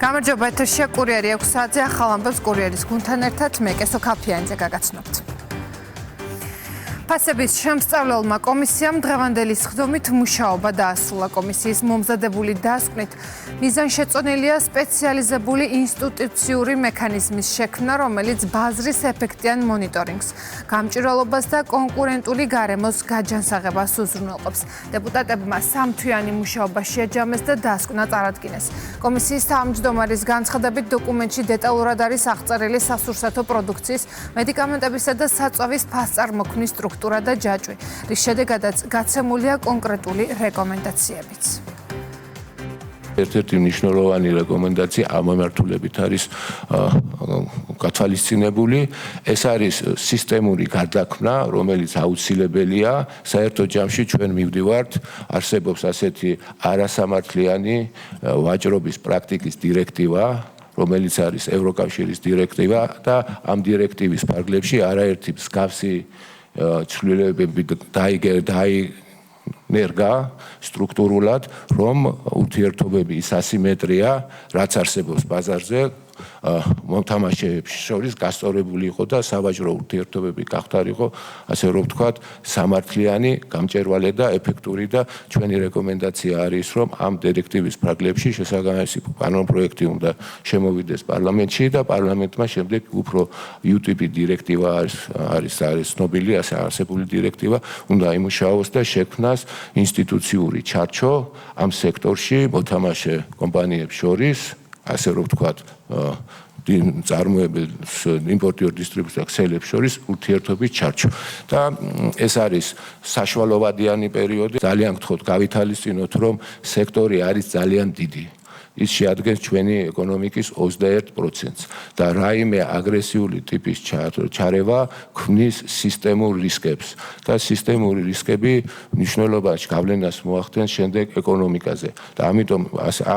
გამარჯობა, ეთერშია კურიერი 6 საათზე ახალ ამბებს კურიერის გუნდთან ერთად მე კესო ქაფიანიძე გაგაცნობთ. ფასების შემსწავლელმა კომისიამ დღევანდელი სხდომით მუშაობა დაასრულა. კომისიის მომზადებული დასკვნით მიზანშეწონილია სპეციალიზებული ინსტიტუციური მექანიზმის შექმნა, რომელიც ბაზრის ეფექტიან მონიტორინგს, გამჭვირვალობას და კონკურენტული გარემოს გაჯანსაღებას უზრუნველყოფს. დეპუტატებმა სამთვიანი მუშაობა შეაჯამეს და დასკვნა წარადგინეს. კომისიის თავმჯდომარის განცხადებით დოკუმენტში დეტალურად არის აღწერილი სასურსათო პროდუქციის, მედიკამენტებისა და საწვავის ფასწარმოქმნის სტრუქტურა და ჯაჭვი, რის შედეგადაც გაცემულია კონკრეტული რეკომენდაციებიც. ერთ-ერთი მნიშვნელოვანი რეკომენდაცია ამ მიმართულებით არის გათვალისწინებული. ეს არის სისტემური გარდაქმნა, რომელიც აუცილებელია. საერთო ჯამში ჩვენ მივდივართ, არსებობს ასეთი არასამართლიანი ვაჭრობის პრაქტიკის დირექტივა, რომელიც არის ევროკავშირის დირექტივა და ამ დირექტივის ფარგლებში არაერთი მსგავსი ცვლილებები დაინერგა სტრუქტურულად, რომ ურთიერთობები ის ასიმეტრია, რაც არსებობს ბაზარზე, მომთამაშეებს შორის გასწორებული იყო და სავაჭრო ურთიერთობები გახდარიყო, ასე რომ ვთქვათ, სამართლიანი, გამჭვირვალე და ეფექტური და ჩვენი რეკომენდაცია არის, რომ ამ დირექტივის ფარგლებში შესაბამისი კანონპროექტი უნდა შემოვიდეს პარლამენტში და პარლამენტმა შემდეგ უფრო U-ტიპი დირექტივა არის ცნობილი, ასე არსებული დირექტივა, უნდა იმუშაოს და შექმნას ინსტიტუციური ჩარჩო ამ სექტორში მოთამაშე კომპანიებს შორის, ასე რომ ვთქვათ, წარმოებელს იმპორტიორ დისტრიბუტორ ქსელებს შორის ურთიერთობის ჩარჩო. და ეს არის საშუალოვადიანი პერიოდი. ძალიან გთხოვთ გავითვალისწინოთ, რომ სექტორი არის ძალიან დიდი. ის შეადგენს ჩვენი ეკონომიკის 21%-ს და რაიმე აგრესიული ტიპის ჩარევა ქმნის სისტემურ რისკებს და სისტემური რისკები მნიშვნელოვან გავლენას მოახდენს შემდეგ ეკონომიკაზე. და ამიტომ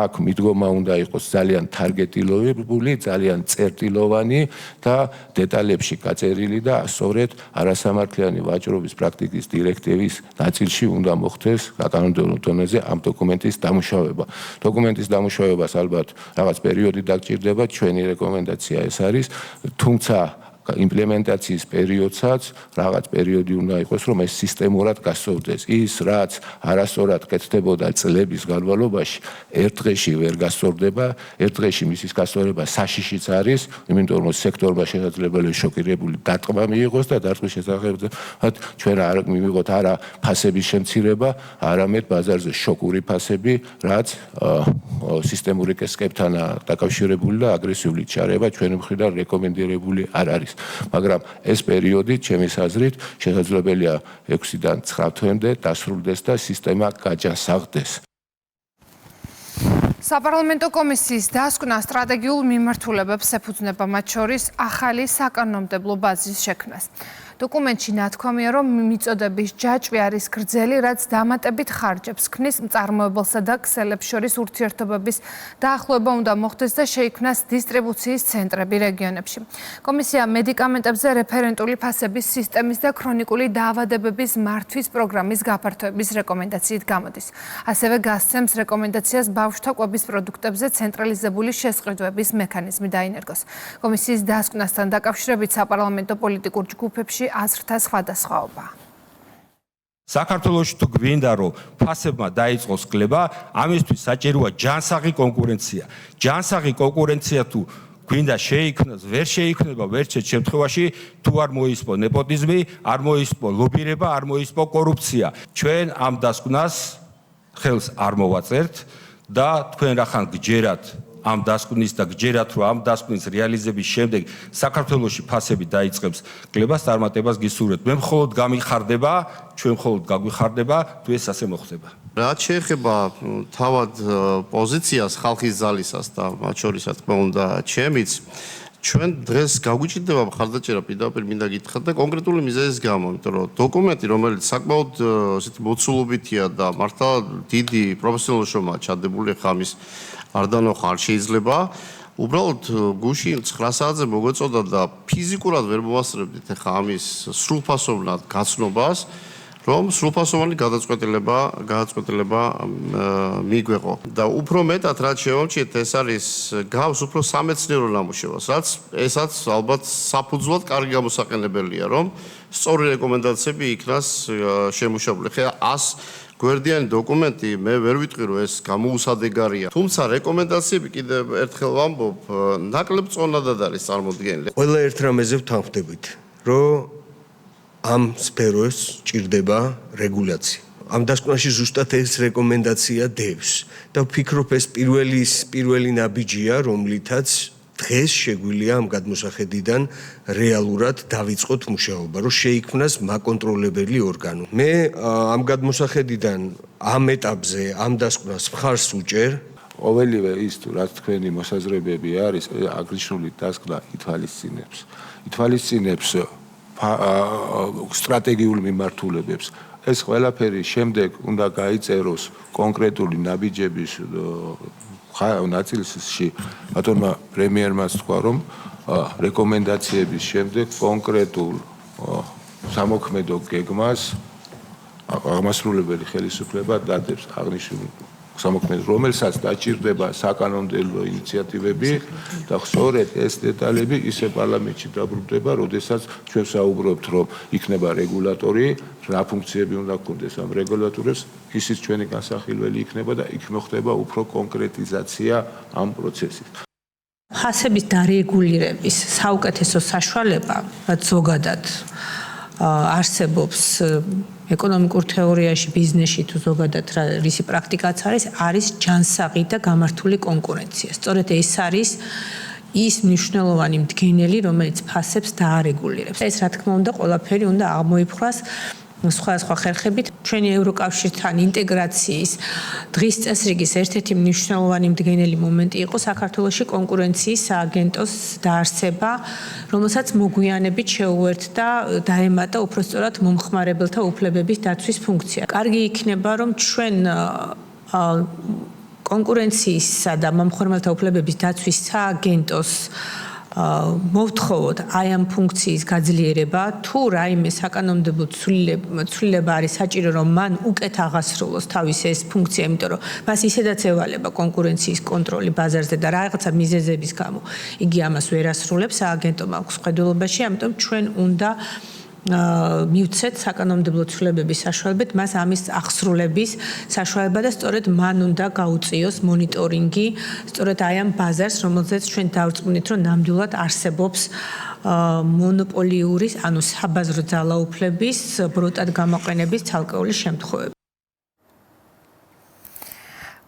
აქ მიდგომა უნდა იყოს ძალიან თარგეტირებული, ძალიან წერტილოვანი და დეტალებში გაწერილი და სწორედ არასამართლიანი ვაჭრობის პრაქტიკის დირექტივის ნაწილში უნდა მოხდეს საკანონმდებლო დონეზე ამ დოკუმენტის დამუშავება. დოკუმენტის დამუშავებას ალბათ რაღაც პერიოდი დაგჭირდება, ჩვენი რეკომენდაცია ეს არის, თუმცა იმპლემენტაციის პერიოდსაც რაღაც პერიოდი უნდა იყოს, რომ ეს სისტემურად გასწორდეს. ის, რაც არასწორად კეთდებოდა წლების განმავლობაში, ერთ დღეში ვერ გასწორდება, ერთ დღეში მისის გასწორება საშიშიც არის, იმიტომ რომ სექტორმა შესაძლებელი შოკირებული დარტყმა მიიღოს და დარტყმის შესახებ ჩვენ არ მივიღოთ არა ფასების შემცირება, არამედ ბაზარზე შოკური ფასები, რაც სისტემური რისკებთან დაკავშირებული და აგრესიული ჩარევა ჩვენი მხრიდან რეკომენდირებული არ არის. მაგრამ ეს პერიოდი ჩემის აზრით შესაძლებელია 6-დან 9 თვემდე დასრულდეს და სისტემა გაჯანსაღდეს. საპარლამენტო კომისიის დასკვნა სტრატეგიულ მიმართულებებს ეფუძნება, მათ შორის ახალი საკანონმდებლო ბაზის შექმნას. დოკუმენტში ნათქვამია, რომ მიწოდების ჯაჭვი არის გრძელი, რაც დამატებით ხარჯებს ქმნის მწარმოებელსა და ქსელებს შორის ურთიერთობების დაახლოება უნდა მოხდეს და შეიქმნას დისტრიბუციის ცენტრები რეგიონებში. კომისია მედიკამენტებზე რეფერენტული ფასების სისტემის და ქრონიკული დაავადებების მართვის პროგრამის გაფართოების რეკომენდაციით გამოდის. ასევე გასცემს რეკომენდაციას ბავშვთა კვების პროდუქტებზე ცენტრალიზებული შესყიდვების მექანიზმი დაინერგოს. კომისიის დასკვნასთან დაკავშირებით საპარლამენტო პოლიტიკურ ჯგუფებში აზრთა სხვადასხვაობა. საქართველოში თუ გვინდა რომ ფასებმა დაიწყოს კლება, ამისთვის საჭიროა ჯანსაღი კონკურენცია. ჯანსაღი კონკურენცია თუ გვინდა შეიქმნას, ვერ შეიქმნება ვერცერთ შემთხვევაში, თუ არ მოისპო ნეპოტიზმი, არ მოისპო ლობირება, არ მოისპო კორუფცია. ჩვენ ამ დასკვნას ხელს არ მოვაწერთ და თქვენ რახან გჯერათ ამ დასკვნის და გჯერათ, რომ ამ დასკვნის რეალიზების შემდეგ საქართველოში ფასები დაიწყებს კლებას წარმატებას გისურვებთ. მე მხოლოდ გამიხარდება, ჩვენ მხოლოდ გაგვიხარდება, თუ ეს ასე მოხდება. რაც შეეხება თავად პოზიციას ხალხის ძალისას და მათ შორისა თქმა უნდა ჩემიც, ჩვენ დღეს გაგვიჭირდება მხარდაჭერა პირდაპირ მინდა გითხრათ და კონკრეტული მიზეზის გამო, იმიტომ რომ დოკუმენტი, რომელიც საკმაოდ ესეთი მოცულობითია და მართლა დიდი პროფესიონალური შრომა ჩადებული, ხა ამის არ დანახვა არ შეიძლება. უბრალოდ გუში 9 საათზე მოგვეწოდა და ფიზიკურად ვერ მოვასწრებდით ხა ამის სრულფასოვნად გაცნობას. რომ სრულფასოვანი გადაწყვეტილება მიგვეყო და უფრო მეტად რაც შევამჩნიეთ ეს არის გავს უფრო სამეცნიერო ნამუშევარს რაც ესაც ალბათ საფუძვლად კარგი გამოსაყენებელია რომ სწორი რეკომენდაციები იქნას შემუშავებული. ხა 100 გვერდიანი დოკუმენტი მე ვერ ვიტყვი რომ ეს გამოუსადეგარია. თუმცა რეკომენდაციები კიდევ ერთხელ ვამბობ ნაკლებ წონადად არის წარმოდგენილი. ყველა ერთ რამეზე ვთანხმდებით, რომ ამ სფეროს ჭირდება რეგულაცია. ამ დასკვნაში ზუსტად ეს რეკომენდაცია დევს და ვფიქრობ ეს პირველი ნაბიჯია, რომლითაც დღეს შეგვიძლია ამ გადმოსახედიდან რეალურად დავიწყოთ მუშაობა, რომ შეიქმნას მაკონტროლებელი ორგანო. მე ამ გადმოსახედიდან ამ ეტაპზე ამ დასკვნას მხარს ვუჭერ. ყოველივე ის რაც თქვენი მოსაზრებები არის, აღნიშნული დასკვნა ითვალისწინებს სტრატეგიულ მიმართულებებს. ეს ყველაფერი შემდეგ უნდა გაიწეროს კონკრეტული ნაბიჯების ნაწილში. ბატონმა პრემიერმა თქვა, რომ რეკომენდაციების შემდეგ კონკრეტულ სამოქმედო გეგმას აღმასრულებელი ხელისუფლება დადებს აღნიშნულ სამოქმედო, რომელსაც დაჭირდება საკანონმდებლო ინიციატივები და სწორედ ეს დეტალები ისე პარლამენტში დაბრუნდება, როდესაც ჩვენ საუბრობთ, რომ იქნება რეგულატორი, რა ფუნქციები უნდა ჰქონდეს ამ რეგულატორებს, ისიც ჩვენი განსახილველი იქნება და იქ მოხდება უფრო კონკრეტიზაცია ამ პროცესის. ფასების დარეგულირების საუკეთესო საშუალება, რაც ზოგადად არსებობს ეკონომიკურ თეორიაში, ბიზნესში თუ ზოგადად რისი პრაქტიკაც არის ჯანსაღი და გამართული კონკურენცია. სწორედ ეს არის ის მნიშვნელოვანი მდგენელი, რომელიც ფასებს დაარეგულირებს. ეს რა თქმა უნდა, ყველაფერი უნდა აღმოიფხვრას სხვადასხვა ხერხებით. ჩვენი ევროკავშირთან ინტეგრაციის დღის წესრიგის ერთ-ერთი მნიშვნელოვანი მდგენელი მომენტი იყო საქართველოში კონკურენციის სააგენტოს დაარსება, რომელსაც მოგვიანებით შეუერთდა დაემატა უпростоრად მომხმარებელთა უფლებების დაცვის ფუნქცია. კარგი იქნება, რომ ჩვენ კონკურენციისა და მომხმარებელთა უფლებების დაცვის სააგენტოს მოვთხოვოთ აი ამ ფუნქციის გაძლიერება, თუ რაიმე საკანონმდებლო ცვლილება არის საჭირო, რომ მან უკეთ აღასრულოს თავის ეს ფუნქცია, იმიტომ რომ მას ისედაც ევალება კონკურენციის კონტროლი ბაზარზე და რაღაცა მიზეზების გამო იგი ამას ვერ ასრულებს, სააგენტომ აქვს ხედულობაში, ამიტომ ჩვენ უნდა მივცეთ საკანონმდებლო ცვლილებების საშუალებით მას ამის აღსრულების საშუალება და სწორედ მან უნდა გაუწიოს მონიტორინგი სწორედ აი ამ ბაზარს, რომელზეც ჩვენ დავწმუნდით, რომ ნამდვილად არსებობს მონოპოლიური, ანუ საბაზრო ძალაუფლების ბრუტად გამოყენების ცალკეული შემთხვევები.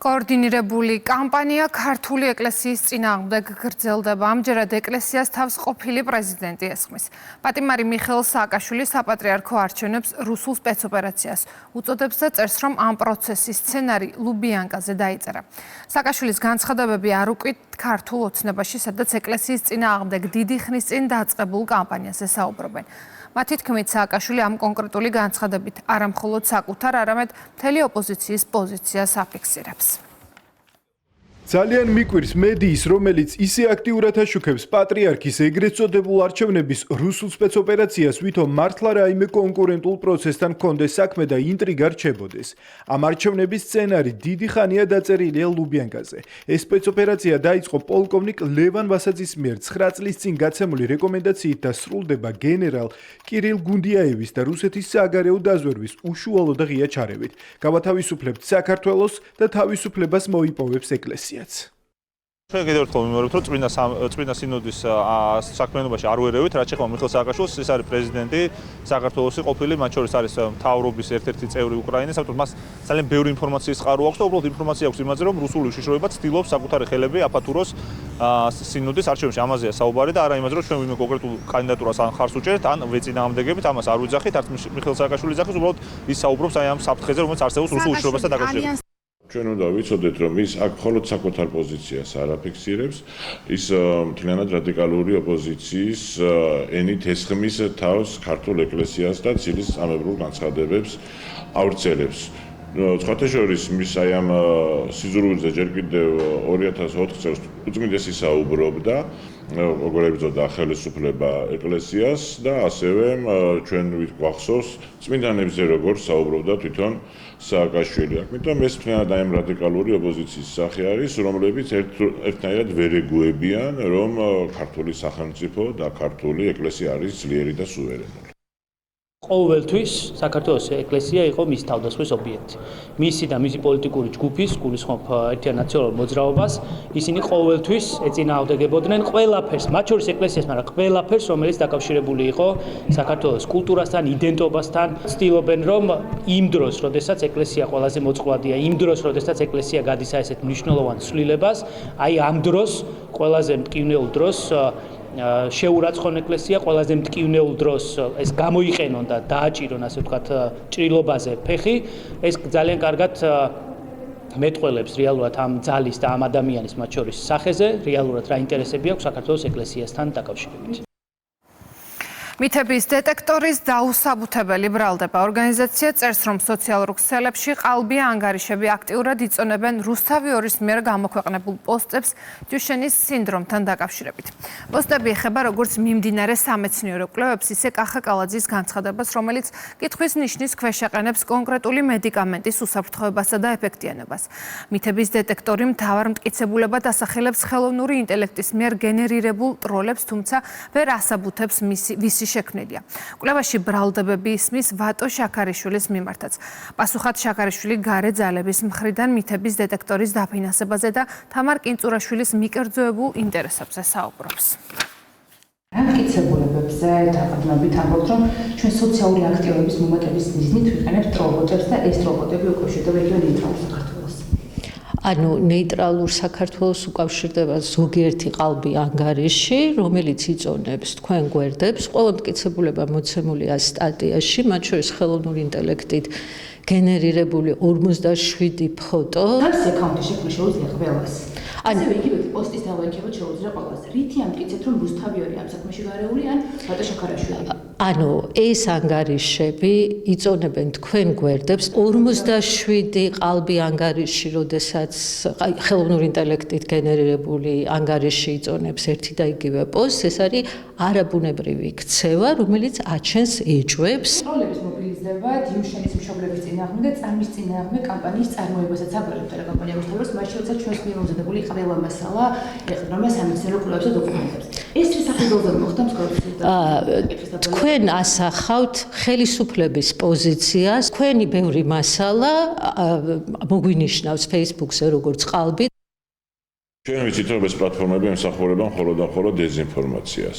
კოორდინირებული კამპანია ქართული ეკლესიის წინააღმდეგ გრძელდება. ამჯერად ეკლესიას თავს ყოფილი პრეზიდენტი ესხმის. პატიმარი მიხეილ სააკაშვილი საპატრიარქო არჩევნებს რუსულ სპეცოპერაციას უწოდებს და წერს, რომ ამ პროცესის სცენარი ლუბიანკაზე დაიწერა. სააკაშვილის განცხადებები არ უკვით ქართულ ოცნებაში, სადაც ეკლესიის წინააღმდეგ დიდი ხნის წინ დაწყებულ კამპანიაზე საუბრობენ. მათი თქმით, სააკაშვილი ამ კონკრეტული განცხადებით არა მხოლოდ საკუთარ, არამედ მთელი ოპოზიციის პოზიციას აფიქსირებს. ძალიან მიკვირს მედიის, რომელიც ისე აქტიურად აშუქებს პატრიარქის ეგრეთ წოდებულ არჩევნების რუსულ სპეცოპერაციას, ვითომ მართლა რაიმე კონკურენტულ პროცესთან ჰქონდეს საქმე და ინტრიგა რჩებოდეს. ამ არჩევნების სცენარი დიდი ხანია დაწერილია ლუბიანკაზე. ეს სპეცოპერაცია დაიწყო პოლკოვნიკ ლევან ვასაძის მიერ 9 წლის წინ გაცემული რეკომენდაციით და სრულდება გენერალ კირილ გუნდიაევის და რუსეთის სააგარეო დაზვერვის უშუალო და ღია ჩარევით. გავათავისუფლებთ საქართველოს და თავისუფლებას მოიპოვებს ეკლესია. ჩვენ კიდევ ერთხელ ვიმეორებთ, რომ წმინდა სინოდის საქმიანობაში არ ვერევით, რაც შეეხება მიხეილ სააკაშვილს, ეს არის პრეზიდენტი საქართველოს ყოფილი, მათ შორის არის მთავრობის ერთ-ერთი წევრი უკრაინის, ამიტომ მას ძალიან ბევრი ინფორმაციის წყარო აქვს და უბრალოდ ინფორმაცია აქვს იმაზე, რომ რუსული უშიშროება ცდილობს საკუთარი ხელები აფათუროს სინოდის არჩევნებში. ამაზეა საუბარი და არა იმაზე, რომ ჩვენ ვინმე კონკრეტულ კანდიდატურას ან ხარს უჭერთ, ან ვეწინააღმდეგებით, ამას არ ვიძახით, არც მიხეილ სააკაშვილის ძახის, უბრალოდ ის საუბრობს აი ამ საფრთხეზე, რომელიც არსებობს რუსულ უშიშროებასთან დაკავშირებით. ჩვენ უნდა ვიცოდეთ, რომ ის აქ მხოლოდ საკუთარ პოზიციას არ აფიქსირებს, ის მთლიანად რადიკალური ოპოზიციის ენით ესხმის თავს ქართულ ეკლესიას და ცილის სამებრულ განცხადებებს ავრცელებს. სხვათა შორის მის აი ამ სიზურულზე ჯერ კიდევ 2004 წელს უწმინდესი საუბრობდა როგორ ებრძოდა ხელისუფლება ეკლესიას და ასევე ჩვენ გვახსოვს წმინდანებზე როგორ საუბრობდა თვითონ სააკაშვილი. ამიტომ ეს მთლიანად აი ამ რადიკალური ოპოზიციის სახე არის, რომლებიც ერთნაირად ვერ ეგუებიან, რომ ქართული სახელმწიფო და ქართული ეკლესია არის ძლიერი და სუვერენული. ყოველთვის საქართველოს ეკლესია იყო მის თავდასხმის ობიექტი. მისი და მისი პოლიტიკური ჯგუფის გულისხმობ ერთიან ნაციონალურ მოძრაობას ისინი ყოველთვის ეწინააღმდეგებოდნენ ყველაფერს, მათ შორის ეკლესიას, მაგრამ ყველაფერს, რომელიც დაკავშირებული იყო საქართველოს კულტურასთან, იდენტობასთან, ცდილობენ რომ იმ დროს, როდესაც ეკლესია ყველაზე მოწყვლადია, იმ დროს, როდესაც ეკლესია გადის ასეთ მნიშვნელოვან ცვლილებას, აი ამ დროს ყველაზე მტკივნეულ დროს შეურაცხონ ეკლესია ყველაზე მტკივნეულ დროს ეს გამოიყენონ და დააჭირონ ასე ვთქვათ ჭრილობაზე ფეხი ეს ძალიან კარგად მეტყველებს რეალურად ამ ძალის და ამ ადამიანის მათ შორის სახეზე რეალურად რა ინტერესები აქვს საქართველოს ეკლესიასთან დაკავშირებით. მითების დეტექტორის დაუსაბუთებელი ბრალდება. ორგანიზაცია წერს, რომ სოციალურ ქსელებში ყალბი ანგარიშები აქტიურად იწონებენ რუსთავი ორის მიერ გამოქვეყნებულ პოსტებს დუშენის სინდრომთან დაკავშირებით. პოსტები ეხება როგორც მიმდინარე სამეცნიერო კვლევებს, ისე კახა კალაძის განცხადებას, რომელიც კითხვის ნიშნის ქვეშ აყენებს კონკრეტული მედიკამენტის უსაფრთხოებასა და ეფექტიანებას. მითების დეტექტორი მთავარ მტკიცებულებად ასახელებს ხელოვნური ინტელექტის მიერ გენერირებულ ტროლებს, თუმცა ვერ ასაბუთებს ვისი შექმნილია. კვლევაში ბრალდებები ისმის ვატო შაქარიშვილის მიმართაც. პასუხად შაქარიშვილი გარე ძალების მხრიდან მითების დეტექტორის დაფინანსებაზე და თამარ კინწურაშვილის მიკერძოებულ ინტერესებზე საუბრობს. რა მტკიცებულებებზე დაყრდნობით ამბობთ, რომ ჩვენ სოციალური აქტივობის მომატების მიზნით ვიყენებთ რობოტებს და ეს რობოტები უკავშირდება ნეიტრალურ საქართველოს. ანუ ნეიტრალურ საქართველოს უკავშირდება ზოგიერთი ყალბი ანგარიში, რომელიც იწონებს თქვენ გვერდებს. ყველა მტკიცებულება მოცემულია სტატიაში, მათ შორის ხელოვნური ინტელექტით გენერირებული 57 ფოტო. ეს აკაუნტი შექმნა შეუძლია ყველას. ასევე იგივე პოსტის დავაიქებოთ შეუძლია ყველას. რითი ამტკიცებთ, რომ რუსთავი ორი ამ საქმეში გარეული ან ვატო შაქარაშვილი? ანუ ეს ანგარიშები იწონებენ თქვენ გვერდებს 57 ყალბი ანგარიში, როდესაც ხელოვნური ინტელექტით გენერირებული ანგარიში იწონებს ერთი და იგივე პოსტს, ეს არის არაბუნებრივი ქცევა, რომელიც აჩენს ეჭვებს. ტროლების მობილიზება დიუშენის მშობლების წინააღმდეგ და წამის წინააღმდეგ კამპანიის წარმოებასაც აგვერებს ტელეკომპანია რუსთავის, მას შეუძლია ჩვენს მიერ მომზადებული ყველა მასალა ეყრდნობა სამეცნიერო კვლევებს და დოკუმენტებს. ეს საფუძველზე მოხდა მსგავსი თქვენ ასახავთ ხელისუფლების პოზიციას, თქვენი ბევრი მასალა მოგვინიშნავს Facebook-ზე როგორც ყალბი. ჩვენ ვიცით, რომ ეს პლატფორმები ემსახურებიან მხოლოდ და მხოლოდ დეზინფორმაციას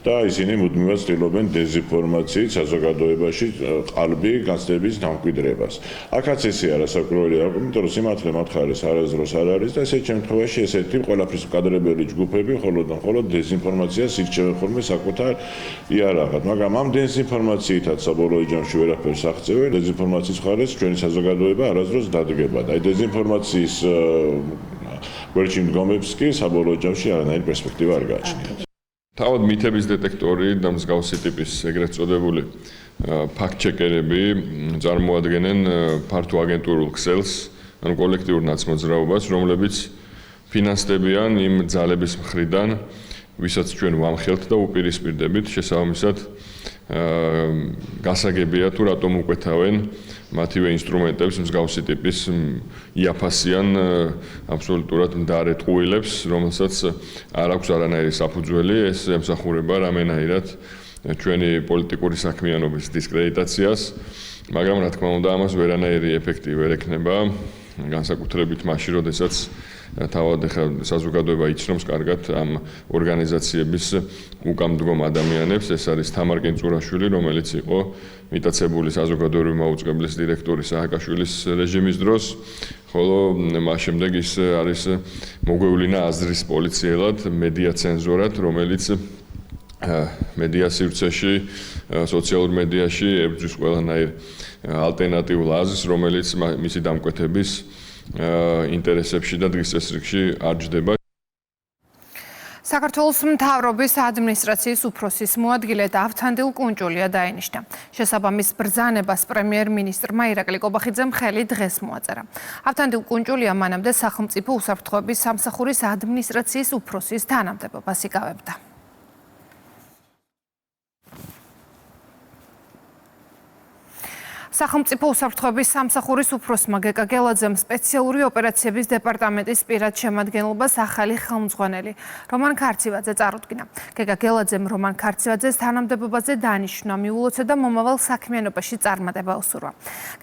და ისინი მუდმივად ცდილობენ დეზინფორმაციით საზოგადოებაში ყალბი განცდების დამკვიდრებას. აქაც ესე არა საკურველი, იმიტომ რომ სიმართლე მათხარეს არასდროს არ არის და ესეთ შემთხვევაში ესეთი ყველაფრის მკადრებელი ჯგუფები მხოლოდ და მხოლოდ დეზინფორმაციას ირჩევენ ხოლმე საკუთარ იარაღად, მაგრამ ამ დეზინფორმაციითაც საბოლოო ჯამში ვერაფერს აღწევენ. დეზინფორმაციის მხარეს ჩვენი საზოგადოება არასდროს დადგება და აი დეზინფორმაციის გვერდში მდგომებს კი საბოლოო ჯამში არანაირი პერსპექტივა არ გააჩნიათ. თავად მითების დეტექტორი და მსგავსი ტიპის ეგრეთ წოდებული ფაქტ-ჩეკერები წარმოადგენენ ფართო აგენტურულ ქსელს, ან კოლექტიურ ნაცმოძრაობას, რომლებიც ფინანსდებიან იმ ძალების მხრიდან, ვისაც ჩვენ ვამხელთ და უპირისპირდებით, შესაბამისად გასაგებია თუ რატომ უკვეთავენ მათივე ინსტრუმენტებს მსგავსი ტიპის იაფასიან აბსოლუტურად მდარე ტყუილებს, რომელსაც არ აქვს არანაირი საფუძველი, ეს ემსახურება რამენაირად ჩვენი პოლიტიკური საქმიანობის დისკრედიტაციას, მაგრამ რა თქმა უნდა ამას ვერანაირი ეფექტი ვერ ექნება, განსაკუთრებით მაშინ, როდესაც თავად საზოგადოება იცნობს კარგად ამ ორგანიზაციების უკამდგომ ადამიანებს. ეს არის თამარ კინწურაშვილი, რომელიც იყო მიტაცებული საზოგადოებრივი მაუწყებლის დირექტორი სააკაშვილის რეჟიმის დროს, ხოლო მას შემდეგ ის არის მოგვევლინა აზრის პოლიციელად, მედია ცენზორად, რომელიც მედია სივრცეში, სოციალურ მედიაში ებრძვის ყველანაირ ალტერნატიულ აზრს, რომელიც მისი დამკვეთების ინტერესებში და დღის წესრიგში არ ჯდება. საქართველოს მთავრობის ადმინისტრაციის უფროსის მოადგილედ ავთანდილ კუნჭულია დაინიშნა. შესაბამის ბრძანებას პრემიერ-მინისტრმა ირაკლი კობახიძემ ხელი დღეს მოაწერა. ავთანდილ კუნჭულია მანამდე სახელმწიფო უსაფრთხოების სამსახურის ადმინისტრაციის უფროსის თანამდებობას იკავებდა. სახელმწიფო უსაფრთხოების სამსახურის უფროსმა გეკა გელაძემ სპეციალური ოპერაციების დეპარტამენტის პირად შემადგენლობას ახალი ხელმძღვანელი რომან ქარცივაძე წარუდგინა. გეკა გელაძემ რომან ქარცივაძეს თანამდებობაზე დანიშნა, მიულოცა და მომავალ საქმიანობაში წარმატება უსურვა.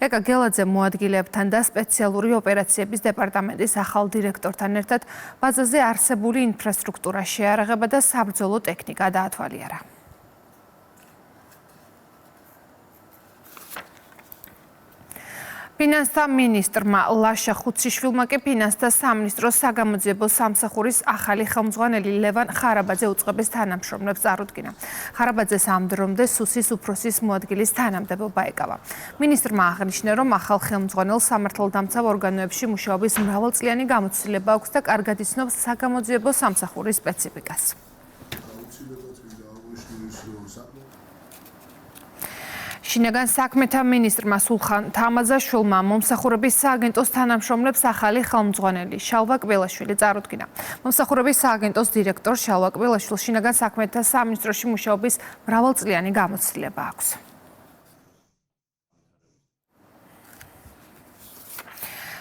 გეკა გელაძემ მოადგილებთან და სპეციალური ოპერაციების დეპარტამენტის ახალ დირექტორთან ერთად ბაზაზე არსებული ინფრასტრუქტურა შეარაღება და საბრძოლო ტექნიკა დაათვალიერა. ფინანსთა მინისტრმა ლაშა ხუციშვილმა კი ფინანსთა სამინისტროს საგამოძიებო სამსახურის ახალი ხელმძღვანელი ლევან ხარაბაძე უწყების თანამშრომლებს წარუდგინა. ხარაბაძეს ამ დრომდე სუსის უფროსის მოადგილის თანამდებობა ეკავა. მინისტრმა აღნიშნა, რომ ახალ ხელმძღვანელს სამართალდამცავ ორგანოებში მუშაობის მრავალწლიანი გამოცდილება აქვს და კარგად იცნობს საგამოძიებო სამსახურის სპეციფიკას. შინაგან საქმეთა მინისტრმა სულხან თამაზაშვილმა მომსახურების სააგენტოს თანამშრომლებს ახალი ხელმძღვანელი შალვა კბელაშვილი წარუდგინა. მომსახურების სააგენტოს დირექტორ შალვა კბელაშვილს შინაგან საქმეთა სამინისტროში მუშაობის მრავალწლიანი გამოცდილება აქვს.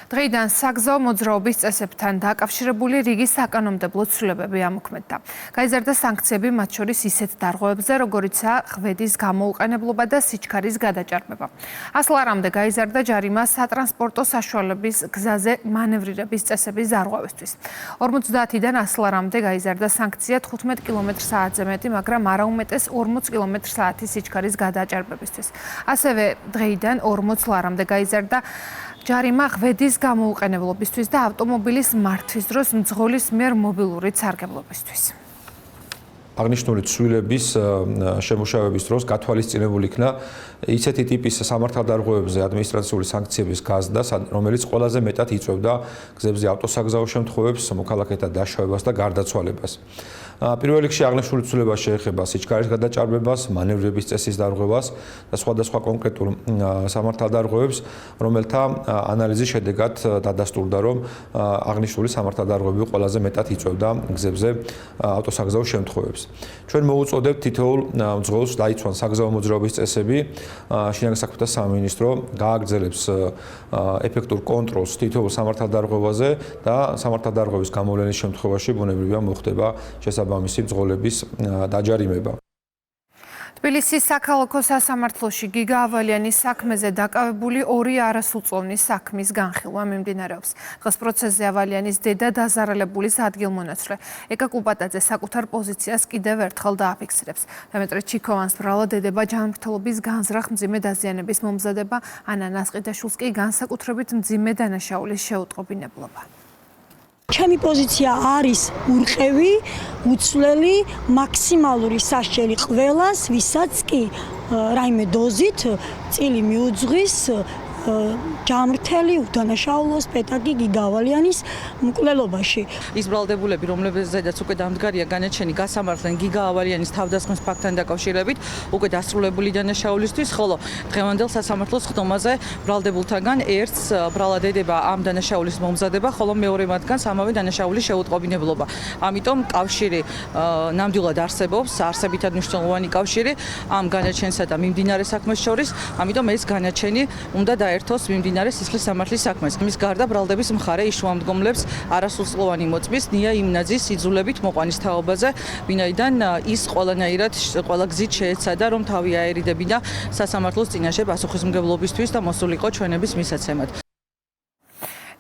დღეიდან საგზაო მოძრაობის წესებთან დაკავშირებული რიგი საკანონმდებლო ცვლილებები ამოქმედდა. გაიზარდა სანქციები მათ შორის ისეთ დარღვევებზე, როგორიცაა ღვედის გამოუყენებლობა და სიჩქარის გადაჭარბება. ასლარამდე გაიზარდა ჯარიმა სატრანსპორტო საშუალების გზაზე მანევრირების წესების დარღვევისთვის. 50-დან 100-ლარამდე გაიზარდა სანქცია 15 კმ/სთ-ზე მეტი, მაგრამ არა უმეტეს 40 კმ/სთ სიჩქარის გადაჭარბებისთვის. ასევე დღეიდან 40 ლარამდე გაიზარდა ჯარიმა ღვედის გამოუყენებლობისთვის და ავტომობილის მართვის დროს მძღოლის მიერ მობილური სარგებლობისთვის. აღნიშნული ცვლილების შემუშავების დროს გათვალისწინებული იქნა ისეთი ტიპის სამართალდარღვევებზე ადმინისტრაციული სანქციების გაზრდა, რომელიც ყველაზე მეტად იწვევდა გზებზე ავტოსაგზაო შემთხვევებს, მოქალაქეთა დაშავებას და გარდაცვალებას. პირველ რიგში აღნიშნული ცვლილება შეეხება სიჩქარის გადაჭარბებას, მანევრირების წესის დარღვევას და სხვადასხვა კონკრეტულ სამართალდარღვევებს, რომელთა ანალიზის შედეგად დადასტურდა, რომ აღნიშნული სამართალდარღვევები ყველაზე მეტად იწვევდა გზებზე ავტოსაგზაო შემთხვევებს. ჩვენ მოუწოდებთ თითოეულ მძღოლს დაიცვან საგზაო მოძრაობის წესები, შინაგან საქმეთა სამინისტრო გააგრძელებს ეფექტურ კონტროლს თითოეულ სამართალდარღვევაზე და სამართალდარღვევის გამოვლენის შემთხვევაში ბუნებრივია მოხდება შესაბამისი მძღოლების დაჯარიმება. თბილისის საქალაქო სასამართლოში გიგა ავალიანის საქმეზე დაკავებული 2 არასრულწლოვნის საქმის განხილვა მიმდინარეობს. დღეს პროცესზე ავალიანის დედა დაზარალებულის ადგილმონაცვლე ეკა კუპატაძე საკუთარ პოზიციას კიდევ ერთხელ დააფიქსირებს. დემეტრე ჩიქოვანს ბრალად ედება ჯანმრთელობის განზრახ მძიმე დაზიანების მომზადება, ანა ნასყიდაშვილს კი განსაკუთრებით მძიმე დანაშაულის შეუტყობინებლობა. ჩემი პოზიცია არის ურყევი, უცვლელი, მაქსიმალური სასჯელი ყველას, ვისაც კი რაიმე დოზით წილი მიუძღვის ჯანმრთელი უდანაშაულოს პედაგოგი გიგა ავალიანის მკვლელობაში. ის ბრალდებულები, რომლებზედაც უკვე დამდგარია განაჩენი გასამართლენ გიგა ავალიანის თავდასხმის ფაქტთან დაკავშირებით, უკვე დასრულებული დანაშაულისთვის, ხოლო დღევანდელ სასამართლოს ხდომაზე ბრალდებულთაგან ერთს ბრალად ედება ამ დანაშაულის მომზადება, ხოლო მეორე მათგანს ამავე დანაშაულის შეუტყობინებლობა. ამიტომ კავშირი ნამდვილად არსებობს, არსებითად მნიშვნელოვანი კავშირი ამ განაჩენსა და მიმდინარე საქმეს შორის, ამიტომ ეს განაჩენი უნდა ერთოს მიმდინარე სისხლის სამართლის საქმეს. მის გარდა ბრალდების მხარე იშუამდგომლებს არასრულწლოვანი მოწმის ნია იმნაძის იძულებით მოყვანის თაობაზე, ვინაიდან ის ყველა გზით შეეცადა, რომ თავი აერიდებინა სასამართლოს წინაშე პასუხისმგებლობისთვის და მოსულიყო ჩვენების მისაცემად.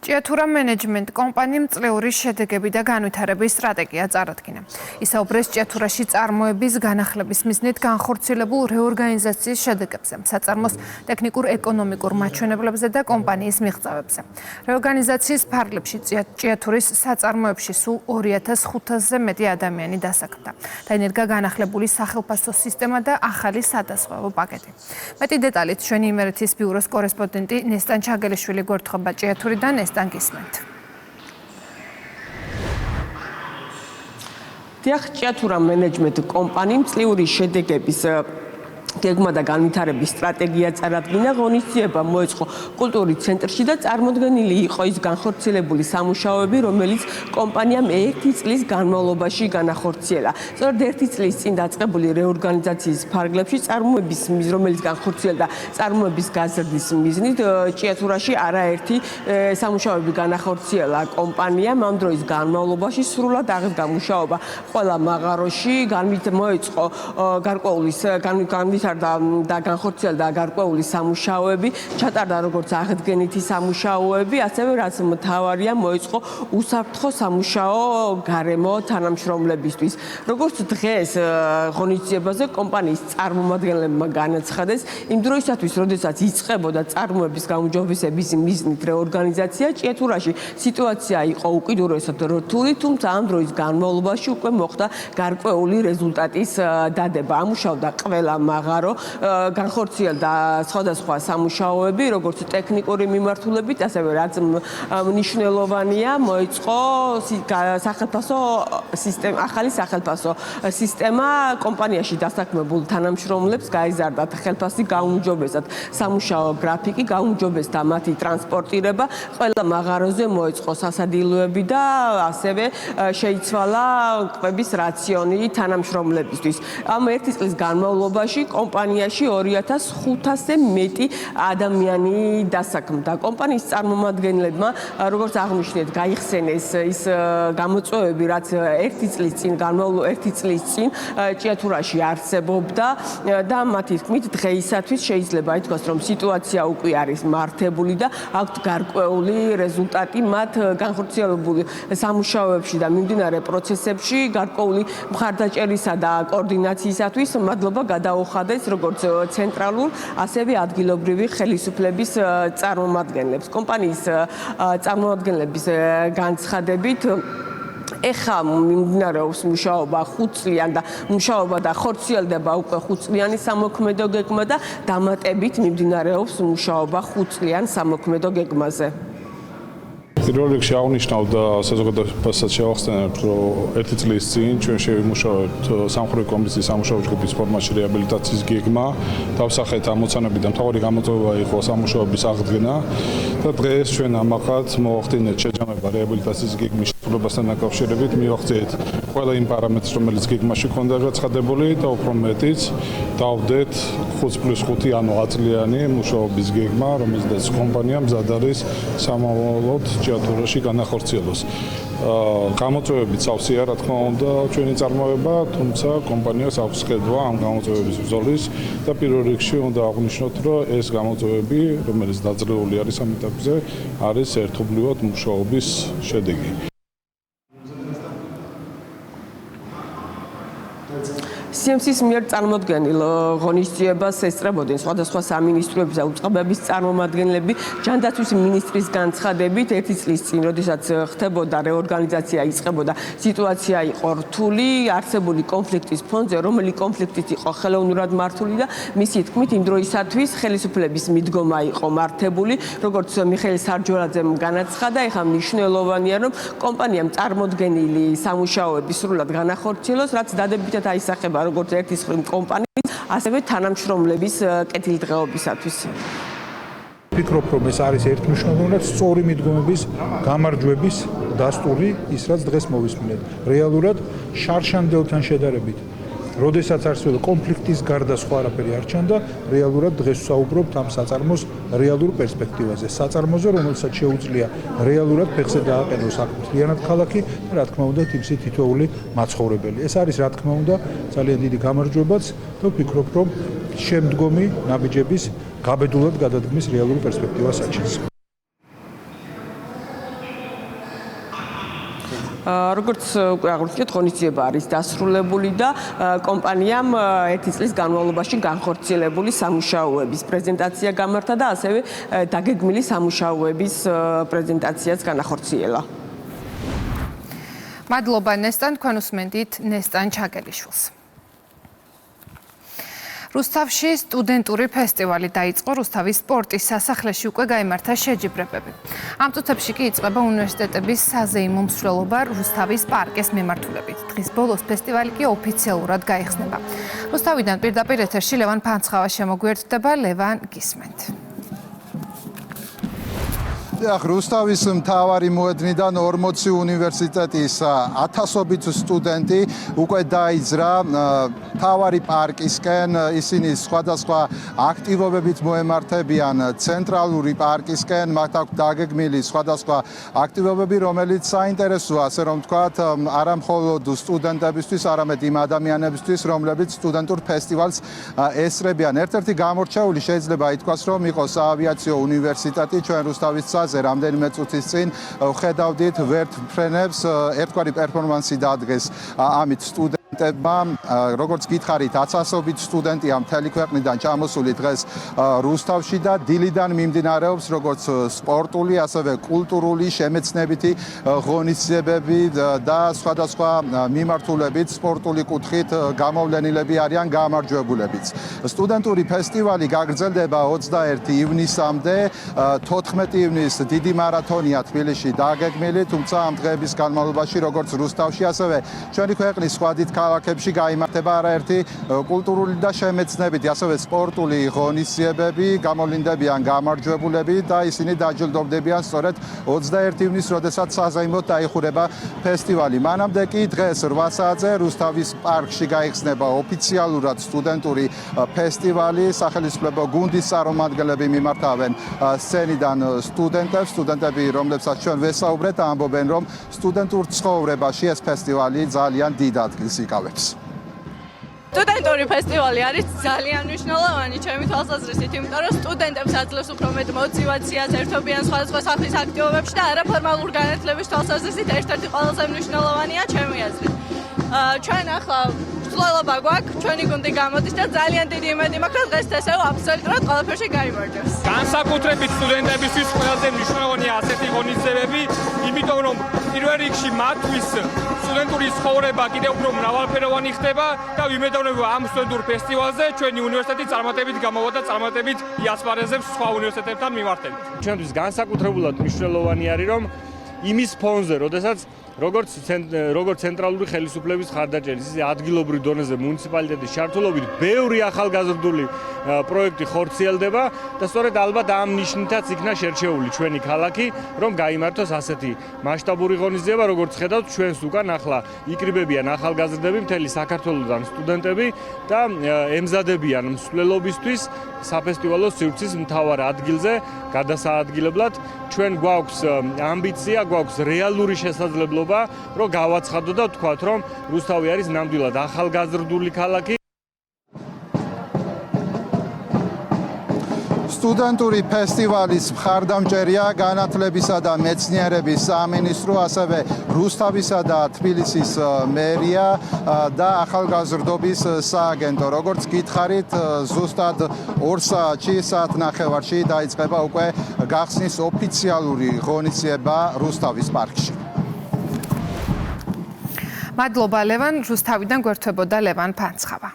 ჭიათურა მენეჯმენტ კომპანიამ წლიური შედეგები და განვითარების სტრატეგია წარადგინა. ისაუბრეს ჭიათურაში წარმოების განახლების მიზნით განხორციელებულ რეორგანიზაციის შედეგებზე, საწარმოს ტექნიკურ-ეკონომიკურ მაჩვენებლებზე და კომპანიის მიღწევებზე. რეორგანიზაციის ფარგლებში ჭიათურის საწარმოებში სულ 2500-ზე მეტი ადამიანი დასაქმდა. დაინერგა განახლებული სახელფასო სისტემა და ახალი სადაზღვევო პაკეტი. მეტი დეტალით ჩვენი იმერეთის ბიუროს კორესპონდენტი ნესტან ჩაგელიშვილი გვერდდება ჭიათურიდან. დიახ, ჭიათურა მენეჯმენტ კომპანიამ წლიური შედეგების გეგმა და განვითარების სტრატეგია წარადგინა, ღონისძიება მოეწყო კულტურის ცენტრში და წარმოდგენილი იყო ის განხორციელებული სამუშაოები, რომელიც კომპანიამ 1 წლის განმავლობაში განახორციელა. სწორედ 1 წლის წინ დაწყებული რეორგანიზაციის ფარგლებში რომელიც განხორციელდა წარმოების გაზრდის მიზნით, ჭიათურაში არაერთი სამუშაოები განახორციელა კომპანიამ. ამ დროის განმავლობაში სრულად აღდგა მუშაობა ყველა მაღაროში, მოეწყო გარკვეული და განხორციელდა გარკვეული სამუშაოები, ჩატარდა როგორც აღდგენითი სამუშაოები, ასევე რაც მთავარია, მოეწყო უსაფრთხო სამუშაო გარემო თანამშრომლებისთვის. როგორც დღეს ღონისძიებაზე კომპანიის წარმომადგენლებმა განაცხადეს, იმ დროისათვის, როდესაც იწყებოდა წარმოების გაუმჯობესების მიზნით რეორგანიზაცია, ჭიათურაში სიტუაცია იყო უკიდურესად რთული, თუმცა ამ დროის განმავლობაში უკვე მოხდა გარკვეული რეზულტატის დადება. ამუშავდა ყველა მაღარო, განხორციელდა სხვადასხვა სამუშაოები, როგორც ტექნიკური მიმართულებით, ასევე რაც მნიშვნელოვანია, მოეწყო სახელმწიფო სისტემა, ახალი სახელმწიფო სისტემა კომპანიაში დასაქმებულ თანამშრომლებს გაიზარდათ ხელფასი, გაუმჯობესად სამუშაო გრაფიკი, გაუმჯობესდა მათი ტრანსპორტირება, ყველა მაღაროზე მოეწყო სასადილოები და ასევე შეიცვალა კვების რაციონი თანამშრომლებისთვის. ამ 1 წლის განმავლობაში კომპანიაში 2500-ზე მეტი ადამიანი დასაქმდა. კომპანიის წარმომადგენლებმა, როგორც აღნიშნეთ, გაიხსენეს ის გამოწვევები, რაც 1 წლის წინ ჭიათურაში არსებობდა და მათი თქმით, დღეისათვის შეიძლება ითქვას, რომ სიტუაცია უკვე არის მართებული და აქვთ გარკვეული რეზულტატი მათ განხორციელებული სამუშაოებში და მიმდინარე პროცესებში, გარკვეული მხარდაჭერისა და კოორდინაციისათვის მადლობა გადაუხადეს როგორც ცენტრალურ, ასევე ადგილობრივი ხელისუფლების წარმომადგენლებს. კომპანიის წარმომადგენლების განცხადებით, ეხლა მიმდინარეობს მუშაობა 5 წლიან და მუშაობა და ხორციელდება უკვე 5 წლიანი სამოქმედო გეგმა და დამატებით მიმდინარეობს მუშაობა 5 წლიან სამოქმედო გეგმაზე. პირველ რიგში აღნიშნავდა საზოგადოებასაც შევახსენებთ, რომ 1 წლის წინ ჩვენ შევიმუშავებთ სამხრივი კომისიის სამუშაო ჯგუფის ფორმატში რეაბილიტაციის გეგმა, დავსახეთ ამოცანები და მთავარი გამოწვევა იყო სამუშაოების აღდგენა და დღეს ჩვენ ამაყად მოვახდინეთ შეჯამება რეაბილიტაციის გეგმის შესრულებასთან დაკავშირებით, მივახციეთ ყველა იმ პარამეტრს, რომელიც გეგმაში ჰქონდა გაცხადებული და უფრო მეტიც დავდეთ 5+5, ანუ 10 წლიანი მუშაობის გეგმა, რომელზეც კომპანია მზად არის სამომავლოდ ჭიათურაში განახორციელოს. გამოწვევებით სავსეა, რა თქმა უნდა, ჩვენი წარმოება, თუმცა კომპანიას აქვს ხედვა ამ გამოწვევების ბრძოლის და პირველ რიგში უნდა აღვნიშნოთ, რომ ეს გამოწვევები, რომელიც დაძლეული არის ამ ეტაპზე, არის ერთობლივად მუშაობის შედეგი. CMC-ის მიერ წარმოდგენილ ღონისძიებას ესწრებოდნენ სხვადასხვა სამინისტროების და უწყებების წარმომადგენლები. ჯანდაცვის მინისტრის განცხადებით, 1 წლის წინ, როდესაც ხდებოდა რეორგანიზაცია, იწყებოდა, სიტუაცია იყო რთული, არსებული კონფლიქტის ფონზე, რომელი კონფლიქტით იყო ხელოვნურად მართული და მისი თქმით, იმ დროისათვის ხელისუფლების მიდგომა იყო მართებული, როგორც მიხეილ სარჯოლაძემ განაცხადა, ეხლა მნიშვნელოვანია, რომ კომპანიამ წარმოდგენილი სამუშაოები სრულად განახორციელოს, რაც დადებითად აისახება როგორც ერთის მხრივ კომპანიის, ასევე თანამშრომლების კეთილდღეობისათვის. ვფიქრობ, რომ ეს არის ერთმნიშვნელოვნად სწორი მიდგომების გამარჯვების დასტური, ის რაც დღეს მოვისმინეთ. რეალურად შარშანდელთან შედარებით, როდესაც არსებობდა კონფლიქტის გარდა სხვა არაფერი არ ჩანდა, რეალურად დღეს ვსაუბრობთ ამ საწარმოს რეალურ პერსპექტივაზე. საწარმოზე, რომელსაც შეუძლია რეალურად ფეხზე დააყენოს აქ მთლიანად ქალაქი და რა თქმა უნდა თითქმის თითოეული მაცხოვრებელი. ეს არის რა თქმა უნდა ძალიან დიდი გამარჯვებაც და ვფიქრობ, რომ შემდგომი ნაბიჯების გაბედულად გადადგმის რეალურ პერსპექტივას აჩენს. როგორც უკვე აღნიშნეთ, ღონისძიება არის დასრულებული და კომპანიამ 1 წლის განმავლობაში განხორციელებული სამუშაოების პრეზენტაცია გამართა და ასევე დაგეგმილი სამუშაოების პრეზენტაციაც განახორციელა. მადლობა ნესტან, თქვენ უსმენთ ნესტან ჩაგელიშვილს. რუსთავში სტუდენტური ფესტივალი დაიწყო. რუსთავის სპორტის სასახლეში უკვე გაიმართა შეჯიბრებები. ამ წუთებში კი იწყება უნივერსიტეტების საზეიმო მსვლელობა რუსთავის პარკის მიმართულებით. დღის ბოლოს ფესტივალი კი ოფიციალურად გაიხსნება. რუსთავიდან პირდაპირ ეთერში ლევან ფანცხავა შემოგვიერთდება. ლევან, გისმენთ. რუსთავის მთავარი მოედნიდან 40 უნივერსიტეტის 1000ობით სტუდენტი უკვე დაიძრა მთავარი პარკისკენ. ისინი სხვადასხვა აქტივობებით მოემართებიან ცენტრალური პარკისკენ. მათ აქვს დაგეგმილი სხვადასხვა აქტივობები, რომელიც საინტერესოა, ასე რომ ვთქვათ, არა მხოლოდ სტუდენტებისთვის, არამედ იმ ადამიანებისთვის, რომლებიც სტუდენტურ ფესტივალს ესწრებიან. ერთ-ერთი გამორჩეული შეიძლება ითქვას, რომ იყოს აავიაციო უნივერსიტეტი ჩვენ რუსთავის რამდენიმე წუთის წინ ხედავდით ვერტმფრენებს ერთგვარი პერფორმანსი დაადგეს ამით სტუდენტებმა როგორც გითხარით 1000ობით სტუდენტია მთელი ქვეყნიდან ჩამოსული დღეს რუსთავში და დილიდან მიმდინარეობს როგორც სპორტული ასევე კულტურული შემეცნებითი ღონისძიებები და სხვადასხვა მიმართულებით სპორტული კუთხით გამოვლენილები არიან გამარჯვებულებიც. სტუდენტური ფესტივალი გაგრძელდება 21 ივნისამდე 14 ივნის დიდი მარათონია თბილისში დაგეგმილი, თუმცა ამ დღეების განმავლობაში როგორც რუსთავში, ასევე ჩვენი ქვეყნის სხვა დიდ ქალაქებში გაიმართება არაერთი კულტურული და შემეცნებითი, ასევე სპორტული ღონისძიებები, გამოვლინდებიან გამარჯვებულები და ისინი დაჯილდოვდებიან სწორედ 21 ივნისს, როდესაც საზეიმოდ დაიხურება ფესტივალი. მანამდე კი დღეს 8 საათზე რუსთავის პარკში გაიხსნება ოფიციალურად სტუდენტური ფესტივალი. სახელმწიფო გუნდის წარმომადგენლები მიმართავენ სცენიდან სტუდენტები, რომლებსაც ჩვენ ვესაუბრეთ, ამბობენ, რომ სტუდენტურ ცხოვრებაში ეს ფესტივალი ძალიან დიდ ადგილს იკავებს. სტუდენტური ფესტივალი არის ძალიან მნიშვნელოვანი ჩემი თვალსაზრისით, იმიტომ რომ სტუდენტებს აძლევს უფრო მეტ мотивაციას, ერთობიან სხვადასხვა სახის აქტივობებში და არაფორმალურ განათლების თვალსაზრისით ერთ-ერთი ყველაზე მნიშვნელოვანია ჩემი აზრით. ჩვენ ახლა მსვლელობა გვაქვს, ჩვენი გუნდი გამოდის და ძალიან დიდი იმედი მაქვს, რომ დღეს ესეო აბსოლუტურად ყველაფერში გაიმარჯვებს. განსაკუთრებით სტუდენტებისთვის ყველაზე მნიშვნელოვანია ასეთი ღონისძიებები, იმიტომ რომ პირველ რიგში მათთვის სტუდენტური ცხოვრება კიდევ უფრო მრავალფეროვანი ხდება და ვიმედოვნებ ამ სტუდენტურ ფესტივალზე ჩვენი უნივერსიტეტი წარმატებით გამოვა და წარმატებით იასპარეზებს სხვა უნივერსიტეტებთან მიმართებით. ჩვენთვის განსაკუთრებულად მნიშვნელოვანი არის, რომ იმის ფონზე, როდესაც როგორც ცენტრალური ხელისუფლების ხარდაჭერის, ისე ადგილობრივ დონეზე მუნიციპალიტეტის ჩართულობით ბევრი ახალგაზრდული პროექტი ხორციელდება და სწორედ ალბათ ამ ნიშნითაც იქნა შერჩეული ჩვენი ქალაქი, რომ გაიმართოს ასეთი მასშტაბური ღონისძიება, როგორც ხედავთ, ჩვენს უკან ახლა იკრიბებიან ახალგაზრდები მთელი საქართველოსგან სტუდენტები და ემზადებიან მსვლელობისთვის საფესტივალო სივრცის მთავარ ადგილზე გადასაადგილებლად. ჩვენ გვაქვს ამბიცია, გვაქვს რეალური შესაძლებლობა, რომ გავაცხადო და ვთქვათ, რომ რუსთავი არის ნამდვილად ახალგაზრდული ქალაქი. სტუდენტური ფესტივალის მხარდამჭერია განათლებისა და მეცნიერების სამინისტრო, ასევე რუსთავისა და თბილისის მერია და ახალგაზრდობის სააგენტო. როგორც გითხარით, ზუსტად 2 საათში, საათნახევარში დაიწყება უკვე გახსნის ოფიციალური ღონისძიება რუსთავის პარკში. მადლობა ლევან, რუსთავიდან გვერდებოდა ლევან ფანცხავა.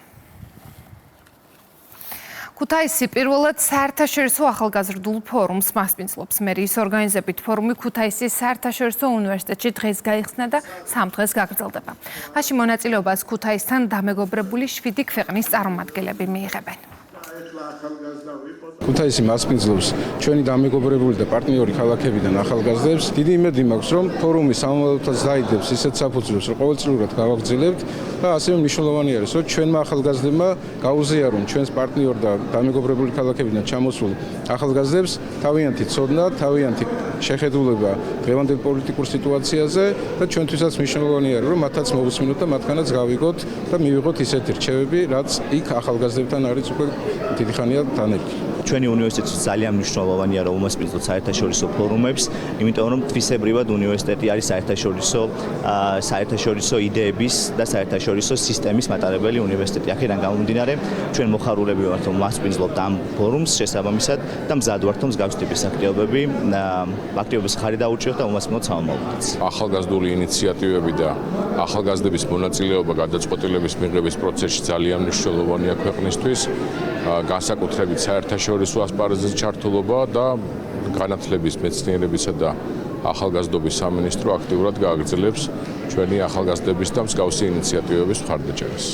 ქუთაისი პირველად საერთაშორისო ახალგაზრდულ ფორუმს მასპინძლობს. მერიის ორგანიზებით ფორუმი ქუთაისის საერთაშორისო უნივერსიტეტში დღეს გაიხსნა და 3 დღეს გაგრძელდება. მასში მონაწილეობას ქუთაისთან დამეგობრებული 7 ქვეყნის წარმომადგენლები მიიღებენ. ქუთაისი მასპინძლობს ჩვენი დამეგობრებული და პარტნიორი ქალაქებიდან ახალგაზრდებს. დიდი იმედი მაქვს, რომ ფორუმი სამომავლოდაც დაიდებს ისეთ საფუძვლებს, რომ ყოველწლიურად გავაგრძელებთ და ასევე მნიშვნელოვანი არის, რომ ჩვენმა ახალგაზრდებმა გაუზიარონ ჩვენს პარტნიორ და დამეგობრებული ქალაქებიდან ჩამოსულ ახალგაზრდებს თავიანთი ცოდნა, თავიანთი შეხედულება დღევანდელ პოლიტიკურ სიტუაციაზე და ჩვენთვისაც მნიშვნელოვანი არის, რომ მათაც მოვუსმინოთ და მათგანაც გავიგოთ და მივიღოთ ისეთი რჩევები, რაც იქ ახალგაზრდებთან არის უკვე დიდი ხანია დანერგილი. ჩვენი უნივერსიტეტი ძალიან მნიშვნელოვანია რომ უმასპინძლოთ საერთაშორისო ფორუმებს, იმიტომ რომ თვისებრივად უნივერსიტეტი არის საერთაშორისო იდეების და საერთაშორისო სისტემის მატარებელი უნივერსიტეტი. აქედან გამომდინარე, ჩვენ მოხარულები ვართ რომ მასპინძლობთ ამ ფორუმს შესაბამისად და მზად ვართ რომ მსგავს ტიპის აქტივობების ხარი დაუჭიროთ და უმასპინძლოთ სამომავლოდაც. ახალგაზრდული ინიციატივები და ახალგაზრდების მონაწილეობა გადაწყვეტილების მიღების პროცესში ძალიან მნიშვნელოვანია ქვეყნისთვის. განსაკუთრებით საერთაშორისო ასპარეზზე ჩართულობა და განათლების, მეცნიერებისა და ახალგაზრდობის სამინისტრო აქტიურად გააგრძელებს ჩვენი ახალგაზრდების და მსგავსი ინიციატივების მხარდაჭერას.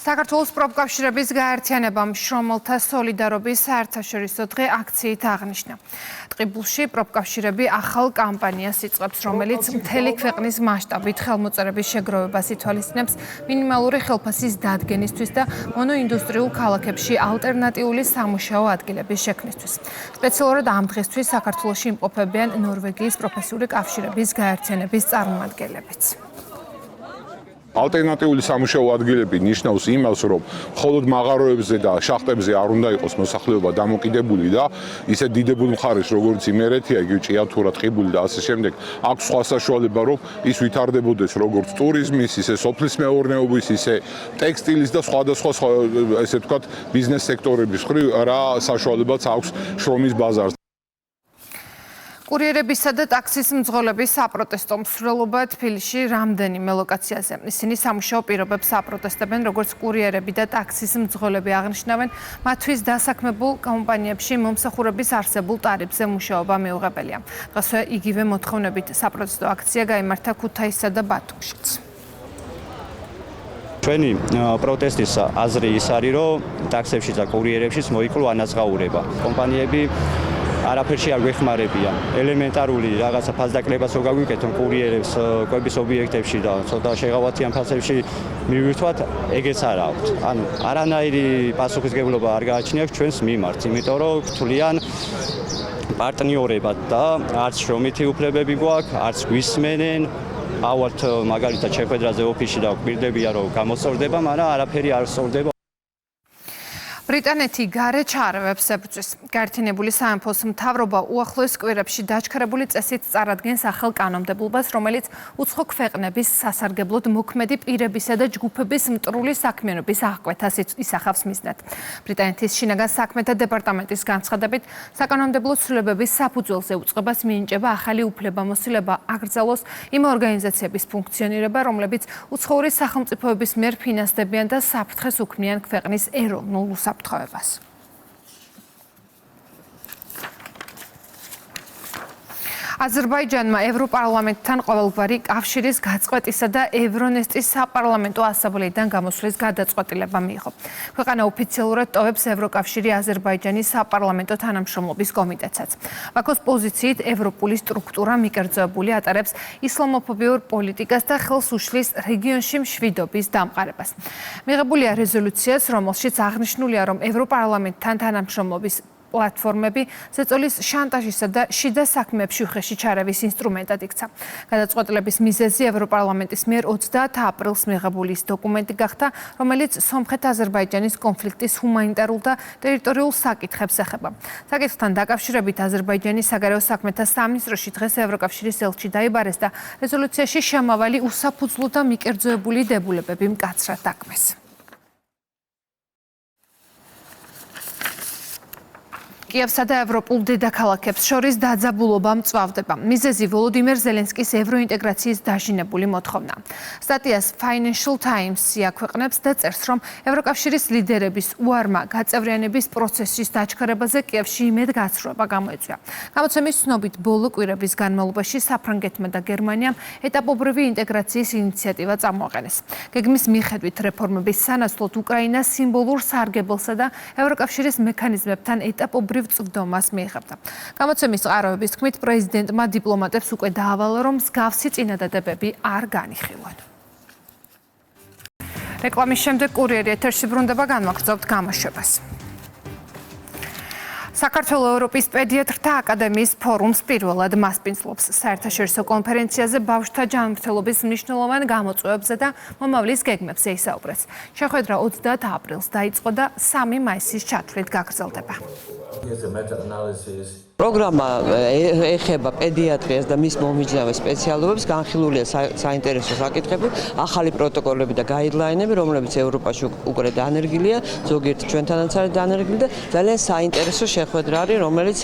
საქართველოს პროფკავშირების გაერთიანებამ შრომელთა სოლიდარობის საერთაშორისო დღე აქციით აღნიშნა. ტყიბულში პროფკავშირები ახალ კამპანიას იწყებს, რომელიც მთელი ქვეყნის მასშტაბით ხელმოწერების შეგროვებას ითვალისწინებს მინიმალური ხელფასის დადგენისთვის და მონოინდუსტრიულ ქალაქებში ალტერნატიული სამუშაო ადგილების შექმნისთვის. სპეციალურად ამ დღესთვის საქართველოში იმყოფებიან ნორვეგიის პროფესიული კავშირების გაერთიანების წარმომადგენლებიც. ალტერნატიული სამუშაო ადგილები ნიშნავს იმას, რომ მხოლოდ მაღაროებზე და შახტებზე არ უნდა იყოს მოსახლეობა დამოკიდებული და ისე დიდებული მხარეს, როგორც იმერეთია, იგივე ჭიათურა, ტყიბული და ასე შემდეგ, აქვს სხვა საშუალება, რომ ის ვითარდებოდეს როგორც ტურიზმის, ისე სოფლის მეურნეობის, ისე ტექსტილის და სხვადასხვა ესე ვთქვათ, ბიზნეს სექტორების მხრივ რა საშუალებაც აქვს შრომის ბაზარს. კურიერებისა და ტაქსის მძღოლების საპროტესტო მსვლელობა თბილისში რამდენიმე ლოკაციაზე. ისინი სამუშაო პირობებს აპროტესტებენ, როგორც კურიერები და ტაქსის მძღოლები აღნიშნავენ, მათთვის დასაქმებულ კომპანიებში მომსახურების არსებულ ტარიფზე მუშაობა მიუღებელია. დღესვე იგივე მოთხოვნებით საპროტესტო აქცია გაიმართა ქუთაისსა და ბათუმშიც. ჩვენი პროტესტის აზრი ის არის, რომ ტაქსებში და კურიერებშიც მოიკლო ანაზღაურება. კომპანიები არაფერში არ გვეხმარებიან. ელემენტარული რაღაცა ფასდაკლებაც რო გაგვიკეთონ კურიერებს კვების ობიექტებში და ცოტა შეღავათიან ფასებში მივირთვათ, ეგეც არ აქვს. ანუ არანაირი პასუხისგებლობა არ გააჩნიათ ჩვენს მიმართ, იმიტომ რომ გთვლიან პარტნიორებად და არც შრომითი უფლებები გვაქვს, არც გვისმენენ. ავართ მაგალითად შეხვედრაზე ოფისში და გვირდებია რომ გამოსწორდება, მაგრამ არაფერი არ სწორდება. ბრიტანეთი გარე ჩარევებს ებრძვის. გაერთიანებული სამეფოს მთავრობა უახლოეს კვირებში დაჩქარებული წესით წარადგენს ახალ კანონმდებლობას, რომელიც უცხო ქვეყნების სასარგებლოდ მოქმედი პირებისა და ჯგუფების მტრული საქმიანობის აღკვეთას ისახავს მიზნად. ბრიტანეთის შინაგან საქმეთა დეპარტამენტის განცხადებით, საკანონმდებლო ცვლილებების საფუძველზე უწყებას მიენიჭება ახალი უფლებამოსილება აკრძალოს იმ ორგანიზაციების ფუნქციონირება, რომლებიც უცხოური სახელმწიფოების მიერ ფინანსდებიან და საფრთხეს უქმნიან ქვეყნის ეროვნულ უსაფრთხოებას. აზერბაიჯანმა ევროპარლამენტთან ყოველგვარი კავშირის გაწყვეტისა და ევრონესტის საპარლამენტო ასამბლეიდან გამოსვლის გადაწყვეტილება მიიღო. ქვეყანა ოფიციალურად ტოვებს ევროკავშირი აზერბაიჯანის საპარლამენტო თანამშრომლობის კომიტეტსაც. ბაქოს პოზიციით ევროპული სტრუქტურა მიკერძოებული ატარებს ისლამოფობიურ პოლიტიკას და ხელს უშლის რეგიონში მშვიდობის დამყარებას. მიღებულია რეზოლუციაც, რომელშიც აღნიშნულია, რომ ევროპარლამენტთან თანამშრომლობის პლატფორმები ზეწოლის შანტაჟისა და შიდა საქმეებში უხეში ჩარევის ინსტრუმენტად იქცა. გადაწყვეტილების მიზეზი ევროპარლამენტის მიერ 30 აპრილს მიღებული დოკუმენტი გახდა, რომელიც სომხეთ-აზერბაიჯანის კონფლიქტის ჰუმანიტარულ და ტერიტორიულ საკითხებს ეხება. საკითხთან დაკავშირებით აზერბაიჯანის საგარეო საქმეთა სამინისტროში დღეს ევროკავშირის ელჩი დაიბარეს და რეზოლუციაში შემავალი უსაფუძვლო და მიკერძოებული დებულებები მკაცრად დაკმეს. კიევსა და ევროპულ დედაქალაქებს შორის დაძაბულობა მწვავდება. მიზეზი ვოლოდიმერ ზელენსკის ევროინტეგრაციის დაჟინებული მოთხოვნა. სტატიას Financial Times აქვეყნებს და წერს, რომ ევროკავშირის ლიდერების უარმა გაწევრიანების პროცესის დაჩქარებაზე კიევში იმედგაცრუება გამოიწვია. გამოცემის ცნობით, ბოლო კვირების განმავლობაში საფრანგეთმა და გერმანიამ ეტაპობრივი ინტეგრაციის ინიციატივა წამოაყენეს. გეგმის მიხედვით რეფორმების სანაცვლოდ უკრაინა სიმბოლურ სარგებელსა და ევროკავშირის მექანიზმებთან ეტაპობრივ წვდომას მიიღებდა. გამოცემის წყაროების თქმით, პრეზიდენტმა დიპლომატებს უკვე დაავალა, რომ მსგავსი წინადადებები არ განიხილონ. რეკლამის შემდეგ კურიერი ეთერში ბრუნდება, განვაგრძობთ გამოშვებას. საქართველოს ევროპის პედიატრთა აკადემიის ფორუმს პირველად მასპინძლობს საერთაშორისო კონფერენციაზე ბავშვთა ჯანმრთელობის მნიშვნელოვან გამოწვევებზე და მომავლის გეგმებზე ისაუბრეს. შეხვედრა 30 აპრილს დაიწყო და 3 მაისის ჩათვლით გაგრძელდება. პროგრამა ეხება პედიატრიას და მის მომიჯნავე სპეციალობებს, განხილულია საინტერესო საკითხები, ახალი პროტოკოლები და გაიდლაინები, რომლებიც ევროპაში უკვე დანერგილია, ზოგიერთი ჩვენთანაც არის დანერგილი და ძალიან საინტერესო შეხვედრა არის, რომელიც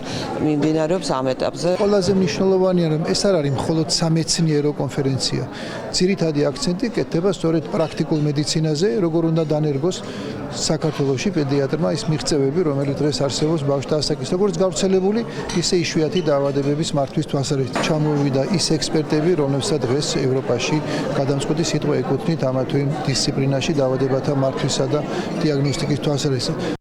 მიმდინარეობს ამ ეტაპზე. ყველაზე მნიშვნელოვანია, რომ ეს არ არის მხოლოდ სამეცნიერო კონფერენცია. ძირითადი აქცენტი კეთდება სწორედ პრაქტიკულ მედიცინაზე, როგორ უნდა დანერგოს საქართველოში პედიატრმა ის მიღწევები, რომელიც დღეს არსებობს ბავშვთა ასაკის, როგორც გავრცელებული, ისე იშვიათი დაავადებების მართვის თვალსაზრისით. ჩამოვიდა ის ექსპერტები, რომლებსაც დღეს ევროპაში გადამწყვეტი სიტყვა ეკუთვნით ამა თუ იმ დისციპლინაში დაავადებათა მართვისა და დიაგნოსტიკის თვალსაზრისით.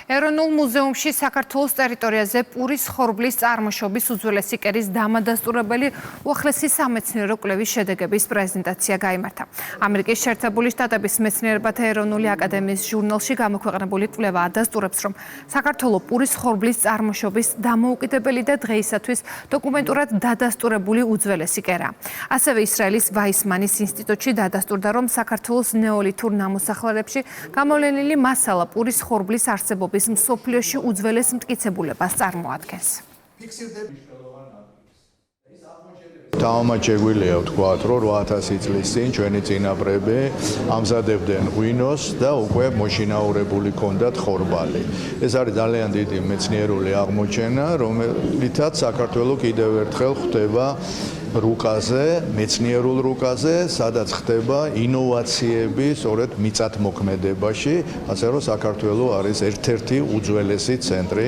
ეროვნულ მუზეუმში საქართველოს ტერიტორიაზე პურის ხორბლის წარმოშობის უძველესი კერის დამადასტურებელი უახლესი სამეცნიერო კვლევის შედეგების პრეზენტაცია გაიმართა. ამერიკის შეერთებული შტატების მეცნიერებათა ეროვნული აკადემიის ჟურნალში გამოქვეყნებული კვლევა ადასტურებს, რომ საქართველოს პურის ხორბლის წარმოშობის დამოუკიდებელი და დღეისათვის დოკუმენტურად დადასტურებული უძველესი კერაა. ასევე ისრაელის ვაისმანის ინსტიტუტში დადასტურდა, რომ საქართველოს ნეოლითურ ნამოსახლარებში გამოვლენილი მასალა პურის ხორბლის არსებობის მსოფლიოში უძველეს მტკიცებულებას წარმოადგენს. თავმად შეგვიძლია ვთქვათ, რომ 8000 წლის წინ ჩვენი წინაპრები ამზადებდნენ ღვინოს და უკვე მოშინაურებული ჰქონდათ ხორბალი. ეს არის ძალიან დიდი მეცნიერული აღმოჩენა, რომელითაც საქართველოს კიდევ ერთხელ ხვდება რუკაზე, მეცნიერულ რუკაზე, სადაც ხდება ინოვაციები სწორედ მიწათმოქმედებაში, ასე რომ საქართველოს არის ერთ-ერთი უძველესი ცენტრი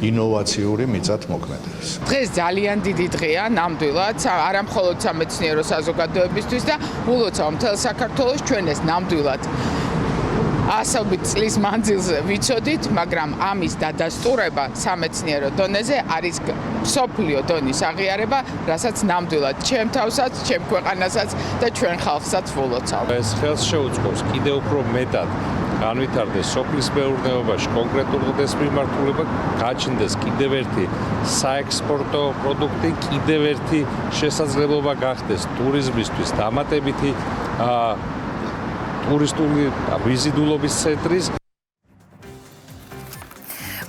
ინოვაციური მიწათმოქმედების. დღეს ძალიან დიდი დღეა ნამდვილად, არა მხოლოდ სამეცნიერო საზოგადოებისთვის და ულოცავ მთელ საქართველოს ჩვენ ეს ნამდვილად ასობით წლის მანძილზე ვიცოდით, მაგრამ ამის დადასტურება სამეცნიერო დონეზე არის მსოფლიო დონის აღიარება, რასაც ნამდვილად ჩემ თავსაც, ჩემ ქვეყანასაც და ჩვენ ხალხსაც ვლოცავ. ეს ხელს შეუწყობს კიდევ უფრო მეტად განვითარდეს სოფლის მეურნეობაში, კონკრეტულ დღეს მიმართულება, გაჩნდეს კიდევ ერთი საექსპორტო პროდუქტი, კიდევ ერთი შესაძლებლობა გახდეს ტურიზმისთვის დამატებითი ტურისტული ვიზიტულობის ცენტრის.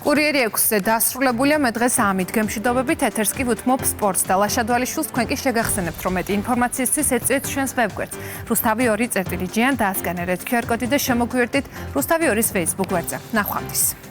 კურიერი 6-ზე დასრულებულია, მე დღეს ამით გემშვიდობებით, ეთერს კი ვუთმობ სპორტს და ლაშადვალიშვილს. თქვენ კი შეგახსენებთ, რომ მეტი ინფორმაციისთვის ეწვიეთ ჩვენს ვებგვერდს rustavi2.gr-დან დაასკანერეთ QR კოდი და შემოგვიერთდით rustavi2-ის Facebook გვერდზე. ნახვამდის.